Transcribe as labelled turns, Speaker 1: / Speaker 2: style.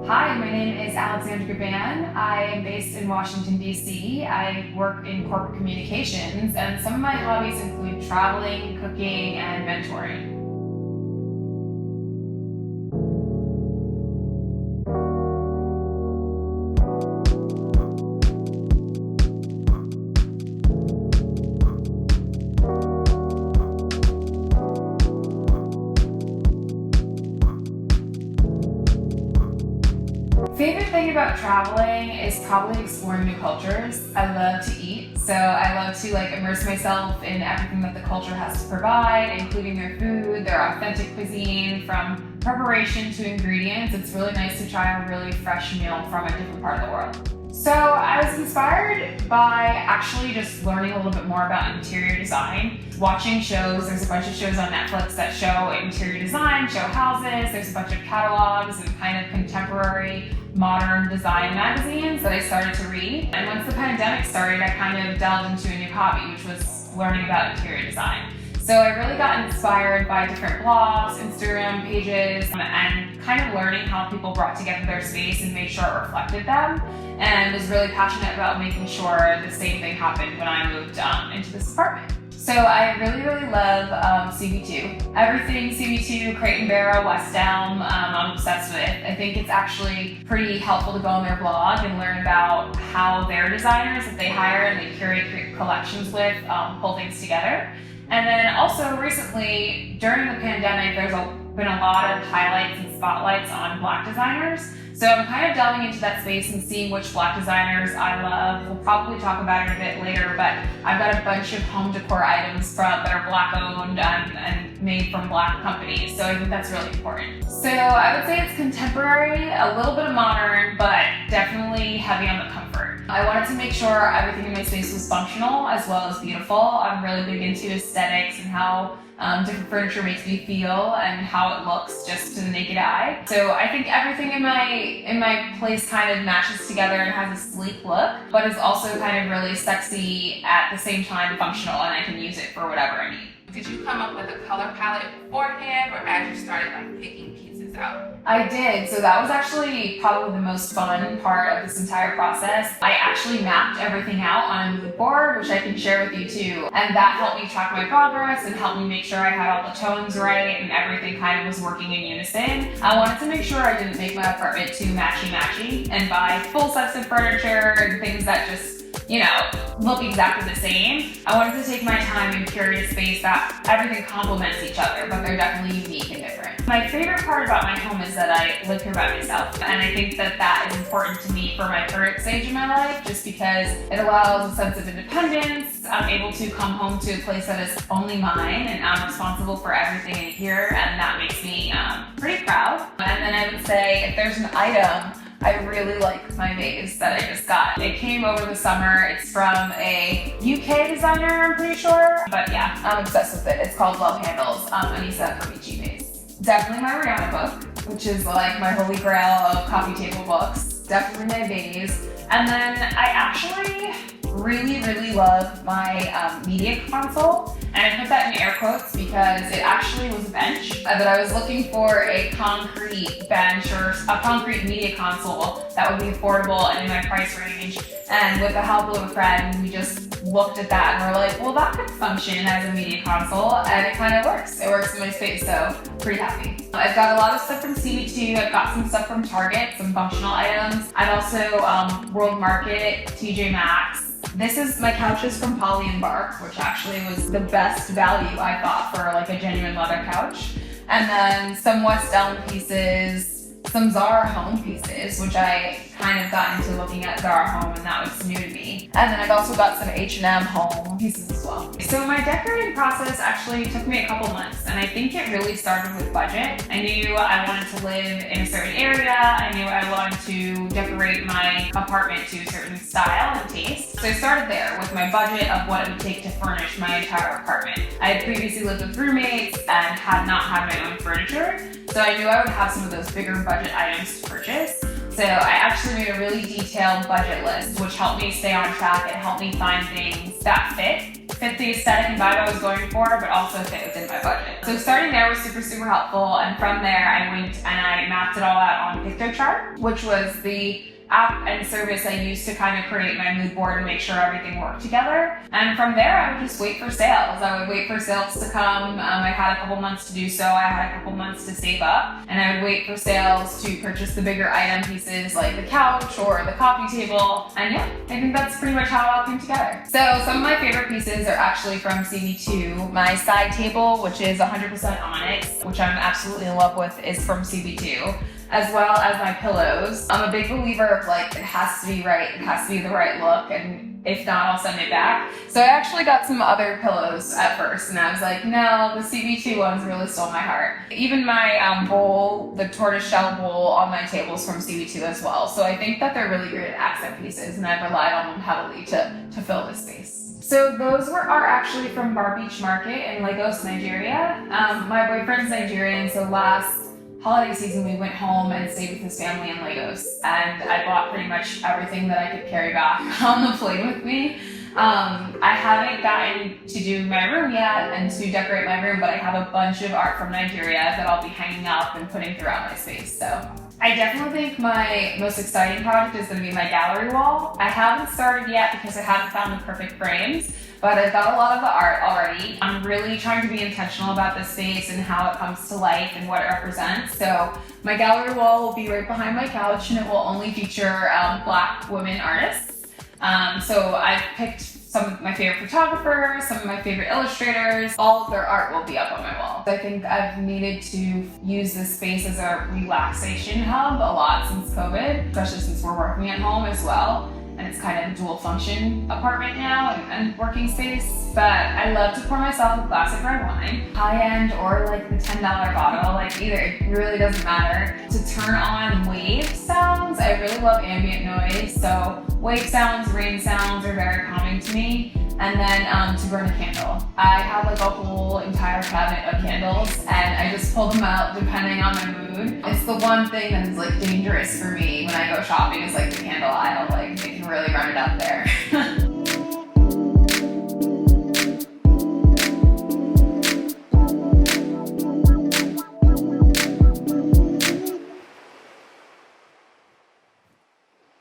Speaker 1: Hi, my name is Alexandra Givan. I am based in Washington, D.C. I work in corporate communications, and some of my hobbies include traveling, cooking, and mentoring. Favorite thing about traveling is probably exploring new cultures. I love to eat, so I love to immerse myself in everything that the culture has to provide, including their food, their authentic cuisine, from preparation to ingredients. It's really nice to try a really fresh meal from a different part of the world. So I was inspired by actually just learning a little bit more about interior design, watching shows. There's a bunch of shows on Netflix that show interior design, show houses. There's a bunch of catalogs and kind of contemporary modern design magazines that I started to read. And once the pandemic started, I kind of delved into a new hobby, which was learning about interior design. So I really got inspired by different blogs, Instagram pages, and kind of learning how people brought together their space and made sure it reflected them. And was really passionate about making sure the same thing happened when I moved into this apartment. So I really love CB2. Everything CB2, Crate and Barrel, West Elm, I'm obsessed with. I think it's actually pretty helpful to go on their blog and learn about how their designers that they hire and they curate collections with pull things together. And then also recently, during the pandemic, there's been a lot of highlights and spotlights on Black designers. So I'm kind of delving into that space and seeing which Black designers I love. We'll probably talk about it a bit later, but I've got a bunch of home decor items that are Black owned and made from Black companies. So I think that's really important. So I would say it's contemporary, a little bit of modern, but definitely heavy on the comfort. I wanted to make sure everything in my space was functional as well as beautiful. I'm really big into aesthetics and how different furniture makes me feel and how it looks just to the naked eye. So I think everything in my place kind of matches together and has a sleek look, but is also kind of really sexy at the same time, functional, and I can use it for whatever I need.
Speaker 2: Did you come up with a color palette beforehand, or as you started picking pieces out?
Speaker 1: I did. So that was actually probably the most fun part of this entire process. I actually mapped everything out on a mood board, which I can share with you too. And that helped me track my progress and helped me make sure I had all the tones right and everything kind of was working in unison. I wanted to make sure I didn't make my apartment too matchy-matchy and buy full sets of furniture and things that just look exactly the same. I wanted to take my time and curate a space that everything complements each other, but they're definitely unique and different. My favorite part about my home is that I live here by myself, and I think that is important to me for my current stage in my life, just because it allows a sense of independence. I'm able to come home to a place that is only mine, and I'm responsible for everything in here, and that makes me pretty proud. And then I would say if there's an item, I really like my vase that I just got. It came over the summer. It's from a UK designer, I'm pretty sure. But yeah, I'm obsessed with it. It's called Love Handles, Anissa Formici vase. Definitely my Rihanna book, which is like my holy grail of coffee table books. Definitely my vase. And then I actually really love my media console. And I put that in air quotes because it actually was a bench, but I was looking for a concrete bench or a concrete media console that would be affordable and in my price range. And with the help of a friend, we just looked at that and we're like, well, that could function as a media console, and it kind of works. It works in my space, so pretty happy. I've got a lot of stuff from CB2. I've got some stuff from Target, some functional items. I've also World Market, TJ Maxx. This is my couches from Polly & Bark, which actually was the best value I thought for a genuine leather couch. And then some West Elm pieces, some Zara Home pieces, which I kind of got into looking at Zara Home, and that was new to me. And then I've also got some H&M Home pieces as well. So my decorating process actually took me a couple months, and I think it really started with budget. I knew I wanted to live in a certain area. I knew I wanted to decorate my apartment to a certain style and taste. So I started there with my budget of what it would take to furnish my entire apartment. I had previously lived with roommates and had not had my own furniture, so I knew I would have some of those bigger budget items to purchase. So I actually made a really detailed budget list, which helped me stay on track and helped me find things that fit fit the aesthetic and vibe I was going for, but also fit within my budget. So starting there was super, super helpful. And from there, I went and I mapped it all out on PictoChart, which was the app and service I used to kind of create my mood board and make sure everything worked together. And from there, I would just wait for sales. I would wait for sales to come. I had a couple months to do so. I had a couple months to save up, and I would wait for sales to purchase the bigger item pieces like the couch or the coffee table. And yeah, I think that's pretty much how it all came together. So some of my favorite pieces are actually from CB2. My side table, which is 100% onyx, which I'm absolutely in love with, is from CB2. As well as my pillows. I'm a big believer of like, it has to be right, it has to be the right look, and if not, I'll send it back. So I actually got some other pillows at first, and I was like, no, the CB2 ones really stole my heart. Even my bowl, the tortoiseshell bowl on my table is from CB2 as well. So I think that they're really great accent pieces, and I've relied on them heavily to fill this space. So those are actually from Bar Beach Market in Lagos, Nigeria. My boyfriend's Nigerian, so last holiday season we went home and stayed with his family in Lagos, and I bought pretty much everything that I could carry back on the plane with me. I haven't gotten to do my room yet and to decorate my room, but I have a bunch of art from Nigeria that I'll be hanging up and putting throughout my space. So I definitely think my most exciting project is going to be my gallery wall. I haven't started yet because I haven't found the perfect frames, but I've got a lot of the art already. I'm really trying to be intentional about this space and how it comes to life and what it represents. So my gallery wall will be right behind my couch, and it will only feature Black women artists. So I've picked some of my favorite photographers, some of my favorite illustrators. All of their art will be up on my wall. I think I've needed to use this space as a relaxation hub a lot since COVID, especially since we're working at home as well. And it's kind of a dual function apartment now and working space. But I love to pour myself a glass of red wine, high-end or like the $10 bottle, like either, it really doesn't matter. To turn on wave sounds, I really love ambient noise. So wave sounds, rain sounds are very calming to me. And then to burn a candle. I have like a whole entire cabinet of candles, and I just pull them out depending on my mood. It's the one thing that is like dangerous for me when I go shopping is like the candle aisle. Like they can really run it up there.